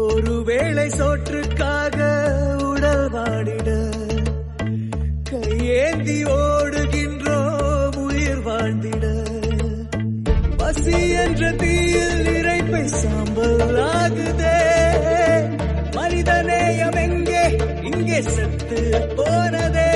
ஒருவேளை சோற்றுக்காக உடல் வாடிட கையேந்தி ஓடுகின்றோம் உயிர் வாழ்ந்திட. பசி என்ற தீயில் இறைப்பை சாம்பல் ஆகுதே. மனிதநேயம் எங்கே இங்கே செத்து போனதே.